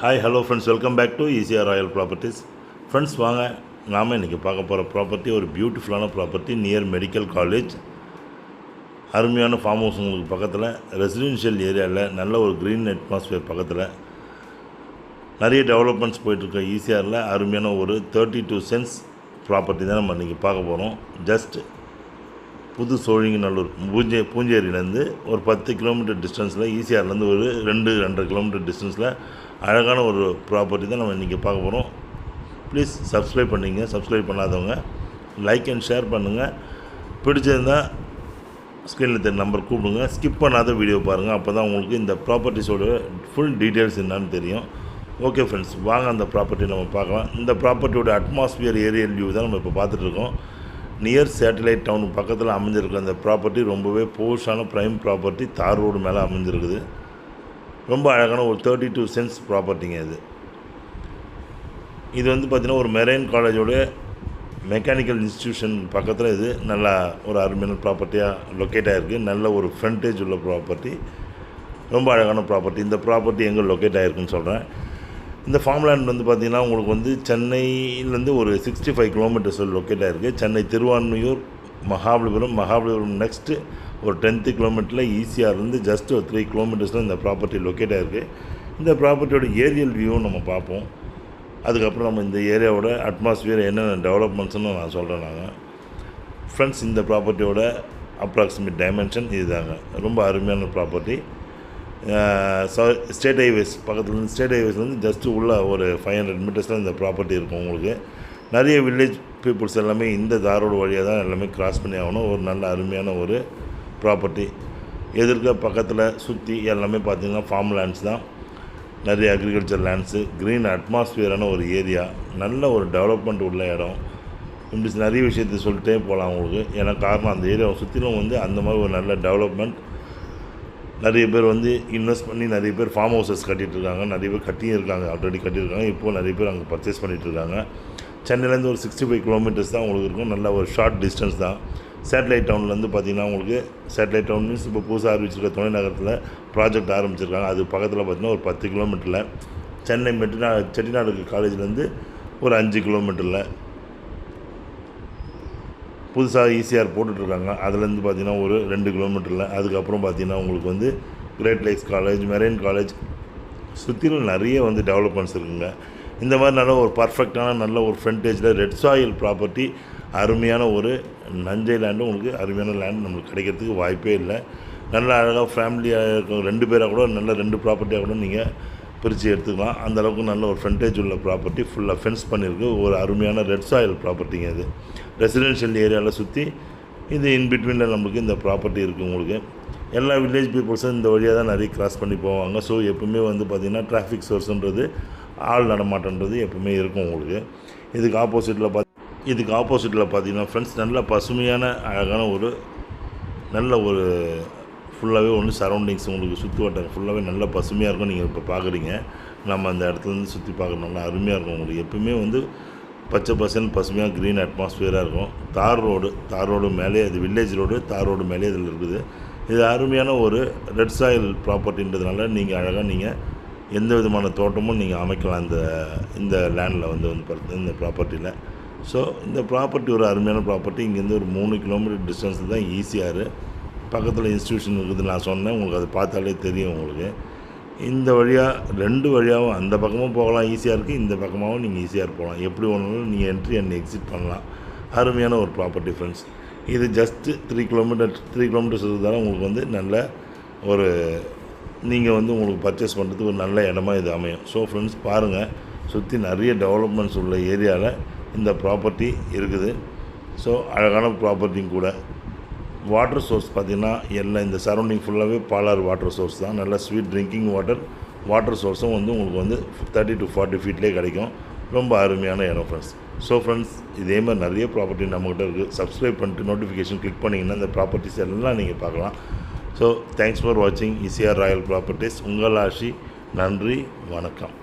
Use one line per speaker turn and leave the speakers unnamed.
Hi hello friends, welcome back to ECR royal properties. Friends வாங்க, நாம் இன்றைக்கி பார்க்க போகிற ப்ராப்பர்ட்டி ஒரு பியூட்டிஃபுல்லான ப்ராப்பர்ட்டி நியர் மெடிக்கல் காலேஜ். அருமையான ஃபார்ம் ஹவுஸ் உங்களுக்கு பக்கத்தில், ரெசிடென்ஷியல் ஏரியாவில் நல்ல ஒரு க்ரீன் அட்மாஸ்ஃபியர் பக்கத்தில் நிறைய டெவலப்மெண்ட்ஸ் போயிட்டுருக்க ஈசிஆரில் அருமையான ஒரு 32 சென்ட்ஸ் ப்ராப்பர்ட்டி தான் நம்ம இன்றைக்கி பார்க்க போகிறோம். ஜஸ்ட் புது சோழிங்கநல்லூர் பூஞ்சேரியிலேருந்து ஒரு 10 கிலோமீட்டர் டிஸ்டன்ஸில், ஈசிஆர்லேருந்து ஒரு 2-2.5 கிலோமீட்டர் டிஸ்டன்ஸில் அழகான ஒரு ப்ராப்பர்ட்டி தான் நம்ம இன்றைக்கி பார்க்க போகிறோம். ப்ளீஸ் சப்ஸ்கிரைப் பண்ணிங்க. சப்ஸ்கிரைப் பண்ணாதவங்க லைக் அண்ட் ஷேர் பண்ணுங்கள். பிடிச்சிருந்தால் ஸ்க்ரீனில் தெரிய நம்பர் கூப்பிடுங்க. ஸ்கிப் பண்ணாத வீடியோ பாருங்கள். அப்போ தான் உங்களுக்கு இந்த ப்ராப்பர்ட்டிஸோட ஃபுல் டீட்டெயில்ஸ் என்னன்னு தெரியும். ஓகே ஃப்ரெண்ட்ஸ், வாங்க அந்த ப்ராப்பர்ட்டி நம்ம பார்க்கலாம். இந்த ப்ராப்பர்ட்டியோட அட்மாஸ்பியர் ஏரியல் வியூ தான் நம்ம இப்போ பார்த்துட்ருக்கோம். நியர் சேட்டலைட் டவுன் பக்கத்தில் அமைஞ்சிருக்க அந்த ப்ராப்பர்ட்டி ரொம்பவே போஷான ப்ரைம் ப்ராப்பர்ட்டி. தார் ரோடு மேலே அமைஞ்சிருக்குது. ரொம்ப அழகான ஒரு 32 சென்ட்ஸ் ப்ராப்பர்ட்டிங்க இது வந்து பார்த்திங்கன்னா ஒரு மெரைன் காலேஜோட மெக்கானிக்கல் இன்ஸ்டியூஷன் பக்கத்தில் இது நல்லா ஒரு அருமையான ப்ராப்பர்ட்டியாக லொக்கேட் ஆகிருக்கு. நல்ல ஒரு ஃப்ரண்டேஜ் உள்ள ப்ராப்பர்ட்டி, ரொம்ப அழகான ப்ராப்பர்ட்டி. இந்த ப்ராப்பர்ட்டி எங்கே லொக்கேட் ஆகிருக்குன்னு சொல்கிறேன். இந்த ஃபார்ம் லேண்ட் வந்து பார்த்திங்கன்னா உங்களுக்கு வந்து சென்னையிலேருந்து ஒரு 65 கிலோமீட்டர்ஸ் லொக்கேட் ஆகிருக்கு. சென்னை திருவான்மியூர் மகாபலிபுரம் நெக்ஸ்ட்டு ஒரு 10 கிலோமீட்டரில் ஈசிஆர்லேருந்து ஜஸ்ட் ஒரு 3 கிலோமீட்டர்ஸில் இந்த ப்ராப்பர்ட்டி லொக்கேட் ஆகிருக்கு. இந்த ப்ராப்பர்ட்டியோட ஏரியல் வியூவும் நம்ம பார்ப்போம். அதுக்கப்புறம் நம்ம இந்த ஏரியாவோட அட்மாஸ்பியர் என்னென்ன டெவலப்மெண்ட்ஸ்னு நான் சொல்கிறேன். ஃப்ரெண்ட்ஸ், இந்த ப்ராப்பர்ட்டியோட அப்ராக்சிமேட் டைமென்ஷன் இதுதாங்க. ரொம்ப அருமையான ப்ராப்பர்ட்டி. ஸ்டேட் ஹைவேஸ் பக்கத்துலேருந்து, ஸ்டேட் ஹைவேஸ்லேருந்து ஜஸ்ட்டு உள்ள ஒரு 500 மீட்டர்ஸில் இந்த ப்ராப்பர்ட்டி இருக்கும். உங்களுக்கு நிறைய வில்லேஜ் பீப்புள்ஸ் எல்லாமே இந்த தாரோடு வழியாக தான் எல்லாமே கிராஸ் பண்ணி ஆகணும். ஒரு நல்ல அருமையான ஒரு ப்ராப்பர்ட்டி. எதிர்க்க பக்கத்தில் சுற்றி எல்லாமே பார்த்திங்கன்னா ஃபார்ம் லேண்ட்ஸ் தான். நிறைய அக்ரிகல்ச்சர் லேண்ட்ஸு, க்ரீன் அட்மாஸ்பியரான ஒரு ஏரியா, நல்ல ஒரு டெவலப்மெண்ட் உள்ள இடம். இப்படி நிறைய விஷயத்தை சொல்லிட்டே போகலாம் உங்களுக்கு. ஏன்னா காரணம் அந்த ஏரியாவை சுற்றிலும் வந்து அந்த மாதிரி ஒரு நல்ல டெவலப்மெண்ட். நிறைய பேர் வந்து இன்வெஸ்ட் பண்ணி நிறைய பேர் ஃபார்ம் ஹவுசஸ் கட்டிகிட்ருக்காங்க. நிறைய பேர் கட்டியும் இருக்காங்க, ஆல்ரெடி கட்டியிருக்காங்க. இப்போது நிறைய பேர் அங்கே பர்ச்சேஸ் பண்ணிகிட்ருக்காங்க. சென்னையிலேருந்து ஒரு 65 கிலோமீட்டர்ஸ் தான் உங்களுக்கு இருக்கும். நல்ல ஒரு ஷார்ட் டிஸ்டன்ஸ் தான். சேட்டலைட் டவுன்லேருந்து பார்த்திங்கன்னா உங்களுக்கு, சேட்டலைட் டவுன் மீன்ஸ் இப்போ புதுசாக அறிவிச்சிருக்க துணை நகரத்தில் ப்ராஜெக்ட் ஆரம்பிச்சிருக்காங்க. அது பக்கத்தில் பார்த்திங்கன்னா ஒரு 10 கிலோமீட்டரில், சென்னை செட்டிநாடு காலேஜ்லேருந்து ஒரு 5 கிலோமீட்டரில் புதுசாக ஈசிஆர் போட்டுட்ருக்காங்க. அதுலேருந்து பார்த்திங்கன்னா ஒரு 2 கிலோமீட்டரில். அதுக்கப்புறம் பார்த்திங்கன்னா உங்களுக்கு வந்து Great Lakes college, marine college சுற்றிலும் நிறைய வந்து டெவலப்மெண்ட்ஸ் இருக்குங்க. இந்த மாதிரி நல்ல ஒரு பர்ஃபெக்டான நல்ல ஒரு ஃப்ரண்டேஜில் ரெட் சாயில் ப்ராப்பர்ட்டி, அருமையான ஒரு நஞ்சை லேண்டு. உங்களுக்கு அருமையான லேண்ட் நம்மளுக்கு கிடைக்கிறதுக்கு வாய்ப்பே இல்லை. நல்ல அழகாக ஃபேமிலியாக இருக்கும். 2 பேராக கூட நல்ல 2 ப்ராப்பர்ட்டியாக கூட நீங்கள் பிரித்து எடுத்துக்கலாம். அந்தளவுக்கு நல்ல ஒரு ஃப்ரண்டேஜ் உள்ள ப்ராப்பர்ட்டி, ஃபுல்லாக ஃபென்ஸ் பண்ணியிருக்கு. ஒரு அருமையான ரெட் சாயில் ப்ராப்பர்ட்டிங்க இது. ரெசிடென்ஷியல் ஏரியாவில் சுற்றி இது இன்பிட்வீனில் நம்மளுக்கு இந்த ப்ராப்பர்ட்டி இருக்குது. உங்களுக்கு எல்லா வில்லேஜ் பீப்புள்ஸும் இந்த வழியாக தான் நிறைய கிராஸ் பண்ணி போவாங்க. ஸோ எப்பவுமே வந்து பார்த்திங்கன்னா டிராஃபிக் சோர்ஸுன்றது, ஆள் நடமாட்டன்றது எப்பவுமே இருக்கும் உங்களுக்கு. இதுக்கு ஆப்போசிட்டில் பார்த்திங்கன்னா ஃப்ரெண்ட்ஸ், நல்ல பசுமையான அழகான ஒரு நல்ல ஒரு ஃபுல்லாகவே ஒன்று சரௌண்டிங்ஸ் உங்களுக்கு சுற்றி வட்டாரம் ஃபுல்லாகவே நல்ல பசுமையாக இருக்கும். நீங்கள் இப்போ பார்க்குறீங்க, நம்ம அந்த இடத்துலேருந்து சுற்றி பார்க்குற நல்லா அருமையாக இருக்கும். உங்களுக்கு எப்பவுமே வந்து பச்சை பசுமையாக க்ரீன் அட்மாஸ்பியராக இருக்கும். தார் ரோடு மேலே, அது வில்லேஜ் ரோடு, தார் ரோடு மேலே இதில் இருக்குது. இது அருமையான ஒரு ரெட் சாயில் ப்ராப்பர்ட்டின்றதுனால நீங்கள் அழகாக நீங்கள் எந்த விதமான தோட்டமும் நீங்கள் அமைக்கலாம் இந்த லேண்டில் வந்து இந்த ப்ராப்பர்ட்டியில். ஸோ இந்த ப்ராப்பர்ட்டி ஒரு அருமையான ப்ராப்பர்ட்டி. இங்கேருந்து ஒரு 3 கிலோமீட்டர் டிஸ்டன்ஸில் தான் ஈசிஆர் பக்கத்தில் இன்ஸ்டியூஷன் இருக்குது. நான் சொன்னேன், உங்களுக்கு அதை பார்த்தாலே தெரியும். உங்களுக்கு இந்த வழியாக 2 வழியாகவும் அந்த பக்கமும் போகலாம் ஈஸியாக, இந்த பக்கமாகவும் நீங்கள் ஈஸியாக போகலாம். எப்படி ஒன்றாலும் நீங்கள் என்ட்ரி அண்ட் எக்ஸிட் பண்ணலாம். அருமையான ஒரு ப்ராப்பர்ட்டி ஃப்ரெண்ட்ஸ். இது ஜஸ்ட்டு 3 கிலோமீட்டர்ஸ் இருந்தாலும் உங்களுக்கு வந்து நல்ல ஒரு நீங்கள் வந்து உங்களுக்கு பர்ச்சேஸ் பண்ணுறதுக்கு ஒரு நல்ல இடமா இது அமையும். ஸோ ஃப்ரெண்ட்ஸ் பாருங்கள், சுற்றி நிறைய டெவலப்மெண்ட்ஸ் உள்ள ஏரியாவில் இந்த ப்ராப்பர்ட்டி இருக்குது. ஸோ அழகான ப்ராப்பர்ட்டியும் கூட. வாட்டர் சோர்ஸ் பார்த்திங்கன்னா எல்லாம் இந்த சரௌண்டிங் ஃபுல்லாகவே பாலார் வாட்டர் சோர்ஸ் தான். நல்ல ஸ்வீட் ட்ரிங்கிங் வாட்டர் சோர்ஸும் வந்து உங்களுக்கு வந்து 30 to 40 ஃபீட்லேயே கிடைக்கும். ரொம்ப அருமையான இடம் ஃப்ரெண்ட்ஸ். ஸோ ஃப்ரெண்ட்ஸ், இதே மாதிரி நிறைய ப்ராப்பர்ட்டி நம்மகிட்ட இருக்குது. சப்ஸ்கிரைப் பண்ணிட்டு நோட்டிஃபிகேஷன் கிளிக் பண்ணிங்கன்னா இந்த ப்ராப்பர்ட்டிஸ் எல்லாம் நீங்கள் பார்க்கலாம். ஸோ தேங்க்ஸ் ஃபார் வாட்சிங் ஈசிஆர் ராயல் ப்ராப்பர்ட்டிஸ். உங்கள் ஆஷி. நன்றி, வணக்கம்.